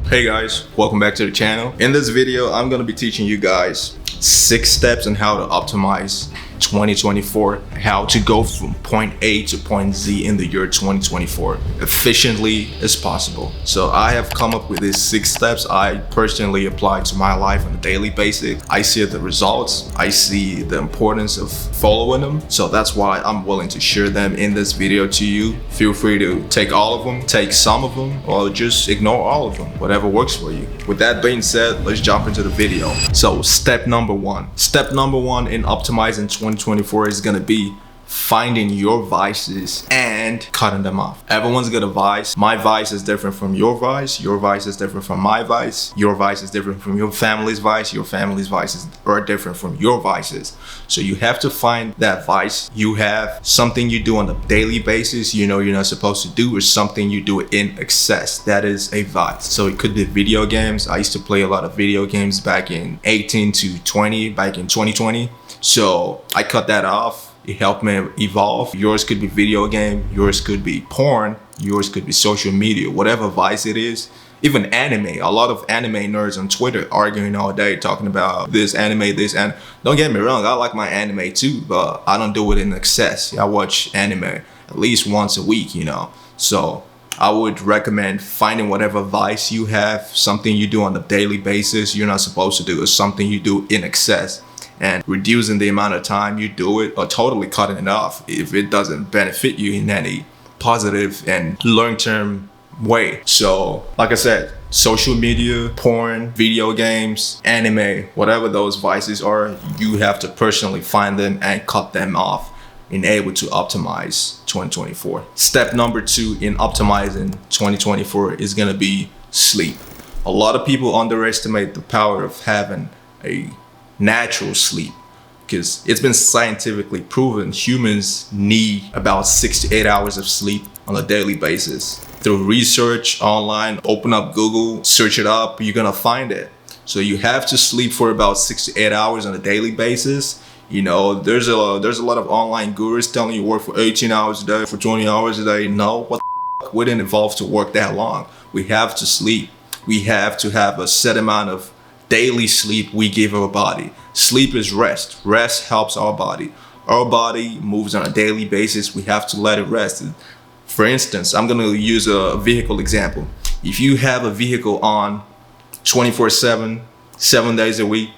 Hey guys, welcome back to the channel. In this video, I'm gonna be teaching you guys 6 steps on how to optimize 2024, how to go from point A to point Z in the year 2024 efficiently as possible. So I have come up with these 6 steps I personally apply to my life on a daily basis. I see the results, I see the importance of following them. So that's why I'm willing to share them in this video to you. Feel free to take all of them, take some of them, or just ignore all of them, whatever works for you. With that being said, let's jump into the video. So step number one in optimizing 2024 is gonna be finding your vices and cutting them off. Everyone's got a vice. My vice is different from your vice. Your vice is different from my vice. Your vice is different from your family's vice. Your family's vices are different from your vices. So you have to find that vice. You have something you do on a daily basis you know you're not supposed to do, or something you do in excess. That is a vice. So it could be video games. I used to play a lot of video games back in 18 to 20, back in 2020. So I cut that off. It helped me evolve. Yours could be video game, yours could be porn, yours could be social media, whatever vice it is. Even anime. A lot of anime nerds on Twitter arguing all day, talking about this anime, this and don't get me wrong, I like my anime too, but I don't do it in excess. I watch anime at least once a week, So I would recommend finding whatever vice you have, something you do on a daily basis you're not supposed to do, or something you do in excess, and reducing the amount of time you do it, or totally cutting it off if it doesn't benefit you in any positive and long-term way. So like I said, social media, porn, video games, anime, whatever those vices are, you have to personally find them and cut them off and able to optimize 2024. Step number 2 in optimizing 2024 is gonna be sleep. A lot of people underestimate the power of having a natural sleep, because it's been scientifically proven humans need about 6 to 8 hours of sleep on a daily basis. Through research online, open up Google, search it up, you're gonna find it. So you have to sleep for about 6 to 8 hours on a daily basis. There's a lot of online gurus telling you work for 18 hours a day, for 20 hours a day. No, what the fuck? We didn't evolve to work that long. We have to sleep. We have to have a set amount of daily sleep we give our body. Sleep is rest. Rest helps our body. Our body moves on a daily basis. We have to let it rest. For instance, I'm gonna use a vehicle example. If you have a vehicle on 24/7, 7 days a week,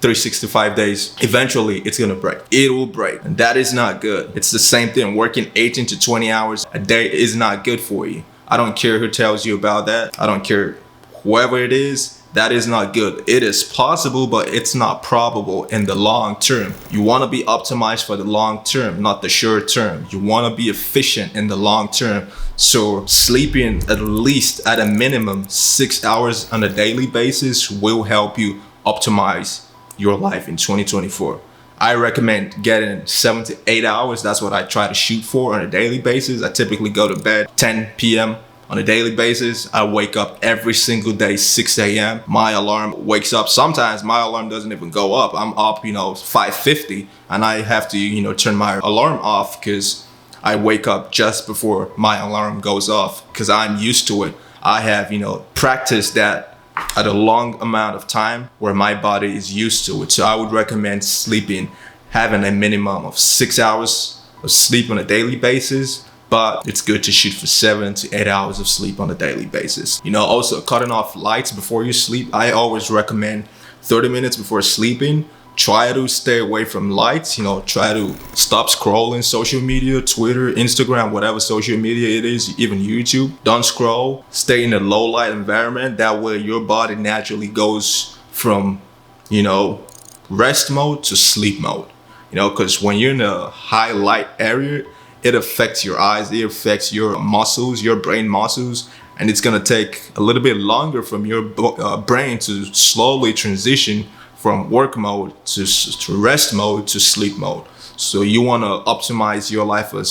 365 days, eventually it's gonna break. It will break, and that is not good. It's the same thing. Working 18 to 20 hours a day is not good for you. I don't care who tells you about that. I don't care whoever it is. That is not good. It is possible, but it's not probable in the long term. You want to be optimized for the long term, not the short term. You want to be efficient in the long term. So sleeping at least at a minimum 6 hours on a daily basis will help you optimize your life in 2024. I recommend getting 7 to 8 hours. That's what I try to shoot for on a daily basis. I typically go to bed 10 p.m. on a daily basis. I wake up every single day 6 a.m. My alarm wakes up. Sometimes my alarm doesn't even go up. I'm up 5:50, and I have to turn my alarm off because I wake up just before my alarm goes off, because I'm used to it. I have practiced that at a long amount of time where my body is used to it. So I would recommend having a minimum of 6 hours of sleep on a daily basis. But it's good to shoot for 7 to 8 hours of sleep on a daily basis. Also cutting off lights before you sleep. I always recommend 30 minutes before sleeping. Try to stay away from lights. Try to stop scrolling social media, Twitter, Instagram, whatever social media it is, even YouTube. Don't scroll. Stay in a low light environment. That way your body naturally goes from, rest mode to sleep mode. Because when you're in a high light area, it affects your eyes, it affects your muscles, your brain muscles, and it's gonna take a little bit longer from your brain to slowly transition from work mode to rest mode to sleep mode. So you wanna optimize your life as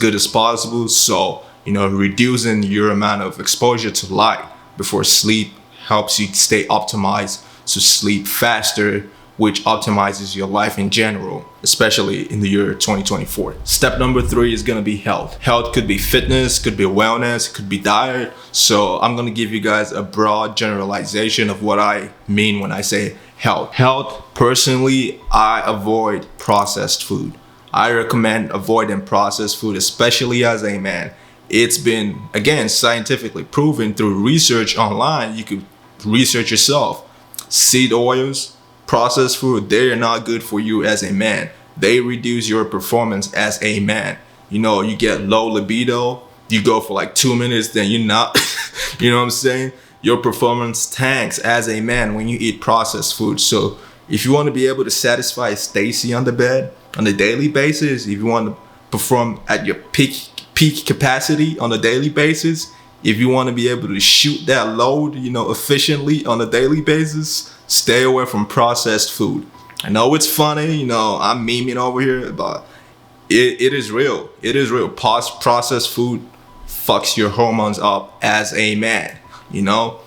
good as possible. So, reducing your amount of exposure to light before sleep helps you stay optimized to sleep faster which optimizes your life in general, especially in the year 2024. Step number 3 is gonna be health. Health could be fitness, could be wellness, could be diet. So I'm gonna give you guys a broad generalization of what I mean when I say health. Health, personally, I avoid processed food. I recommend avoiding processed food, especially as a man. It's been, again, scientifically proven through research online. You could research yourself. Seed oils, processed food, they are not good for you as a man. They reduce your performance as a man. You know, you get low libido, you go for like 2 minutes, then you're not, you know what I'm saying? Your performance tanks as a man when you eat processed food. So if you want to be able to satisfy Stacy on the bed on a daily basis, if you want to perform at your peak capacity on a daily basis, if you want to be able to shoot that load, you know, efficiently on a daily basis, stay away from processed food. I know it's funny, you know, I'm memeing over here, but it is real. It is real. Processed food fucks your hormones up as a man, you know.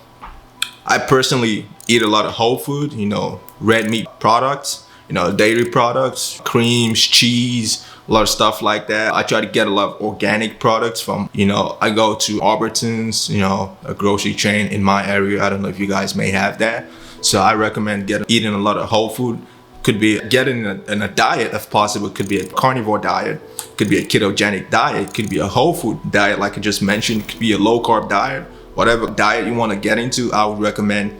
I personally eat a lot of whole food, you know, red meat products, you know, dairy products, creams, cheese, a lot of stuff like that. I try to get a lot of organic products from, you know, I go to Albertsons, you know, a grocery chain in my area. I don't know if you guys may have that. So I recommend eating a lot of whole food. Could be getting in a diet if possible. Could be a carnivore diet. Could be a ketogenic diet. Could be a whole food diet like I just mentioned. Could be a low carb diet. Whatever diet you want to get into, I would recommend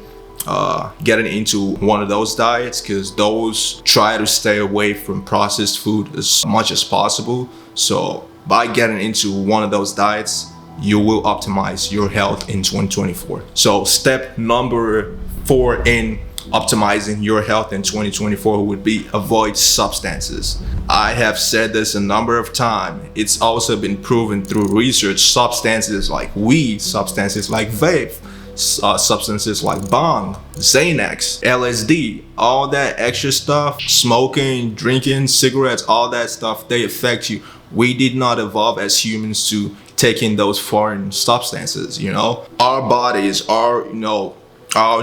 getting into one of those diets, because those try to stay away from processed food as much as possible. So by getting into one of those diets, you will optimize your health in 2024. So step number 4 in optimizing your health in 2024 would be avoid substances. I have said this a number of times. It's also been proven through research. Substances like weed, substances like vape, substances like bong, Xanax, LSD, all that extra stuff, smoking, drinking, cigarettes, all that stuff, they affect you. We did not evolve as humans to take in those foreign substances, you know. Our bodies, our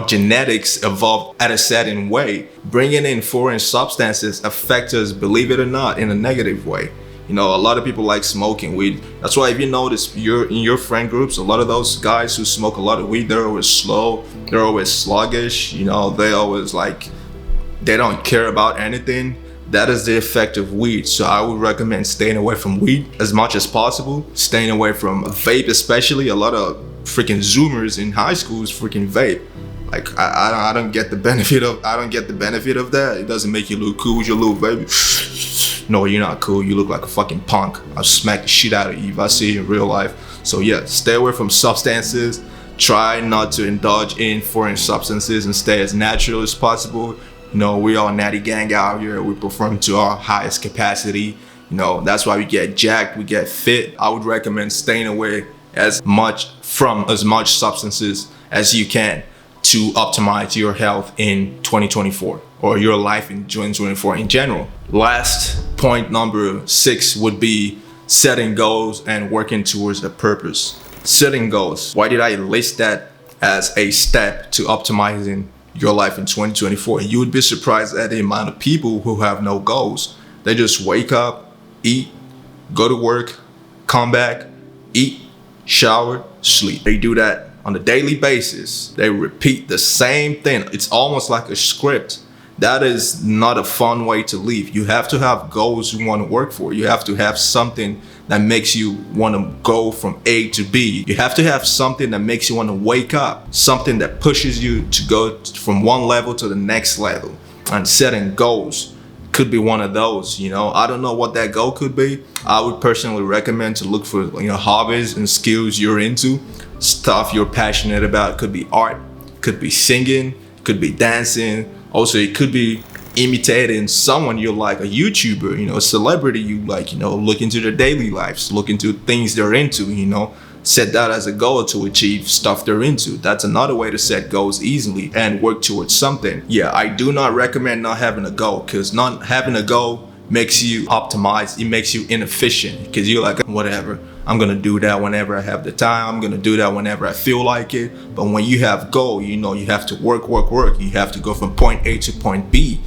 genetics evolved at a certain way. Bringing in foreign substances affect us, believe it or not, in a negative way. You know, a lot of people like smoking weed. That's why if you notice, you're in your friend groups, a lot of those guys who smoke a lot of weed, they're always slow, they're always sluggish, you know, they always they don't care about anything. That is the effect of weed. So I would recommend staying away from weed as much as possible. Staying away from vape, especially. A lot of freaking Zoomers in high schools freaking vape. Like I don't get the benefit of that. It doesn't make you look cool with your little baby. No, you're not cool. You look like a fucking punk. I'll smack the shit out of you if I see you in real life. So yeah, stay away from substances. Try not to indulge in foreign substances and stay as natural as possible. You know, we all natty gang out here. We perform to our highest capacity. You know, that's why we get jacked, we get fit. I would recommend staying away as much substances as you can to optimize your health in 2024 or your life in 2024 in general. Last point, number 6, would be setting goals and working towards a purpose. Setting goals. Why did I list that as a step to optimizing your life in 2024? You would be surprised at the amount of people who have no goals. They just wake up, eat, go to work, come back, eat, shower, sleep. They do that on a daily basis. They repeat the same thing. It's almost like a script. That is not a fun way to live. You have to have goals you want to work for. You have to have something that makes you want to go from A to B. You have to have something that makes you want to wake up, something that pushes you to go from one level to the next level. And setting goals could be one of those, you know. I don't know what that goal could be. I would personally recommend to look for, you know, hobbies and skills you're into, stuff you're passionate about. It could be art, could be singing, could be dancing. Also, it could be imitating someone you like, a YouTuber, you know, a celebrity you like, you know, look into their daily lives, look into things they're into, you know, set that as a goal to achieve stuff they're into. That's another way to set goals easily and work towards something. Yeah, I do not recommend not having a goal, because not having a goal makes you optimize. It makes you inefficient, because you're like, whatever, I'm gonna do that whenever I have the time. I'm gonna do that whenever I feel like it. But when you have goal, you know, you have to work. You have to go from point A to point B.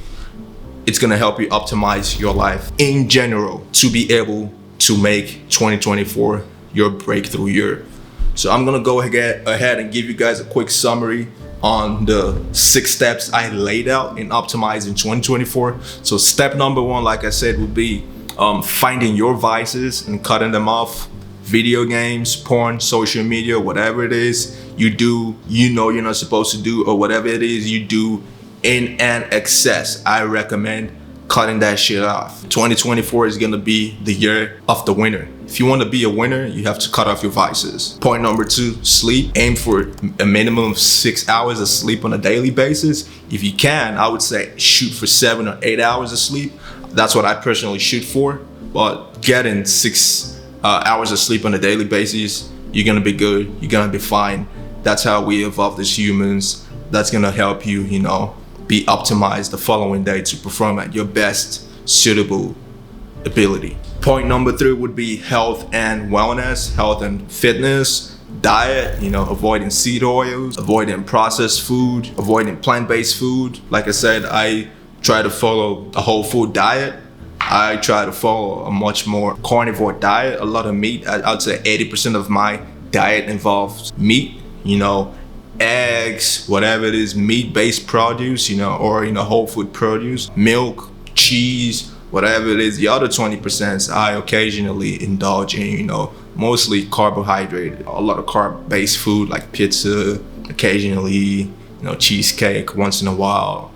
it's gonna help you optimize your life in general to be able to make 2024 your breakthrough year. So I'm gonna go ahead and give you guys a quick summary on the 6 steps I laid out in optimizing 2024. So step number 1, like I said, would be finding your vices and cutting them off. Video games, porn, social media, whatever it is you do, you're not supposed to do, or whatever it is you do in an excess, I recommend cutting that shit off. 2024 is gonna be the year of the winner. If you want to be a winner, you have to cut off your vices. Point number 2, sleep. Aim for a minimum of 6 hours of sleep on a daily basis. If you can, I would say shoot for 7 or 8 hours of sleep. That's what I personally shoot for. But getting 6 hours of sleep on a daily basis, you're gonna be good. You're gonna be fine. That's how we evolved as humans. That's gonna help you, be optimized the following day to perform at your best suitable ability. Point number 3 would be health and wellness, health and fitness, diet, avoiding seed oils, avoiding processed food, avoiding plant-based food. Like I said, I try to follow a whole food diet. I try to follow a much more carnivore diet, a lot of meat. I'd say 80% of my diet involves meat, eggs, whatever it is, meat-based produce, or whole food produce, milk, cheese, whatever it is. The other 20% I occasionally indulge in, mostly carbohydrate, a lot of carb-based food like pizza, occasionally, cheesecake once in a while,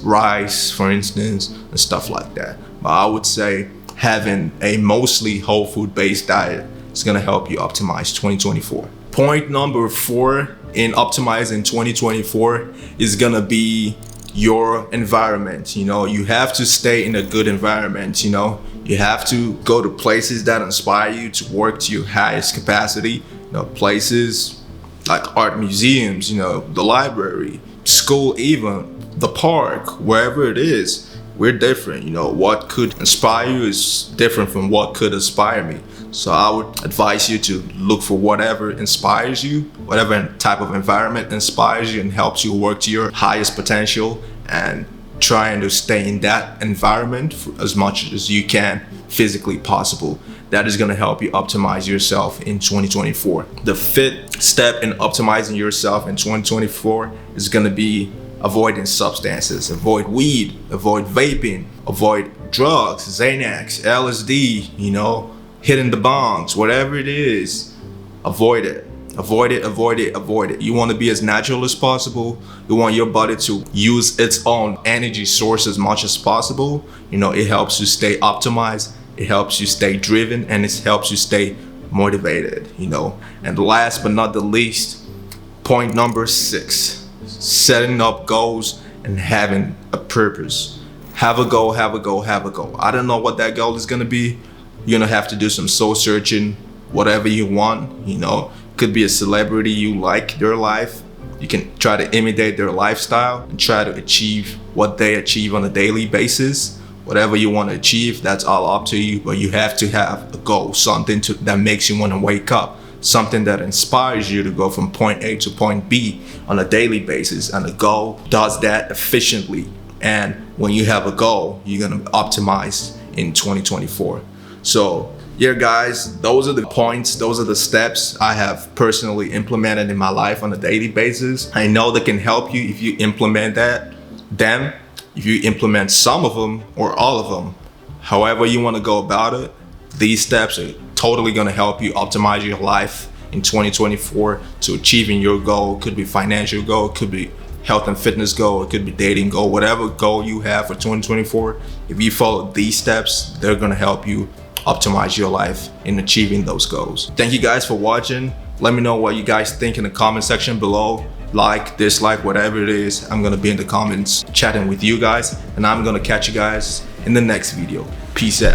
rice, for instance, and stuff like that. But I would say having a mostly whole food-based diet is gonna help you optimize 2024. Point number 4 in optimizing 2024 is gonna be your environment. You have to stay in a good environment. You have to go to places that inspire you to work to your highest capacity. Places like art museums, the library, school, even the park, wherever it is. We're different. What could inspire you is different from what could inspire me. So I would advise you to look for whatever inspires you, whatever type of environment inspires you and helps you work to your highest potential, and trying to stay in that environment for as much as you can physically possible. That is going to help you optimize yourself in 2024. The 5th step in optimizing yourself in 2024 is going to be avoiding substances. Avoid weed, avoid vaping, avoid drugs, Xanax, LSD, hitting the bongs, whatever it is, avoid it. Avoid it, avoid it, avoid it. You want to be as natural as possible. You want your body to use its own energy source as much as possible. It helps you stay optimized, it helps you stay driven, and it helps you stay motivated, And last but not the least, point number 6, setting up goals and having a purpose. Have a goal, have a goal, have a goal. I don't know what that goal is gonna be. You're gonna have to do some soul searching, whatever you want, Could be a celebrity you like their life. You can try to imitate their lifestyle and try to achieve what they achieve on a daily basis. Whatever you want to achieve, that's all up to you, but you have to have a goal, something that makes you want to wake up, something that inspires you to go from point A to point B on a daily basis. And a goal does that efficiently. And when you have a goal, you're going to optimize in 2024. So yeah, guys, those are the points, those are the steps I have personally implemented in my life on a daily basis. I know they can help you if you implement them, if you implement some of them or all of them. However you want to go about it, these steps are totally going to help you optimize your life in 2024 to achieving your goal. It could be financial goal, it could be health and fitness goal, it could be dating goal, whatever goal you have for 2024. If you follow these steps, they're going to help you optimize your life in achieving those goals. Thank you guys for watching. Let me know what you guys think in the comment section below. Like, dislike, whatever it is. I'm gonna be in the comments chatting with you guys, and I'm gonna catch you guys in the next video. Peace out.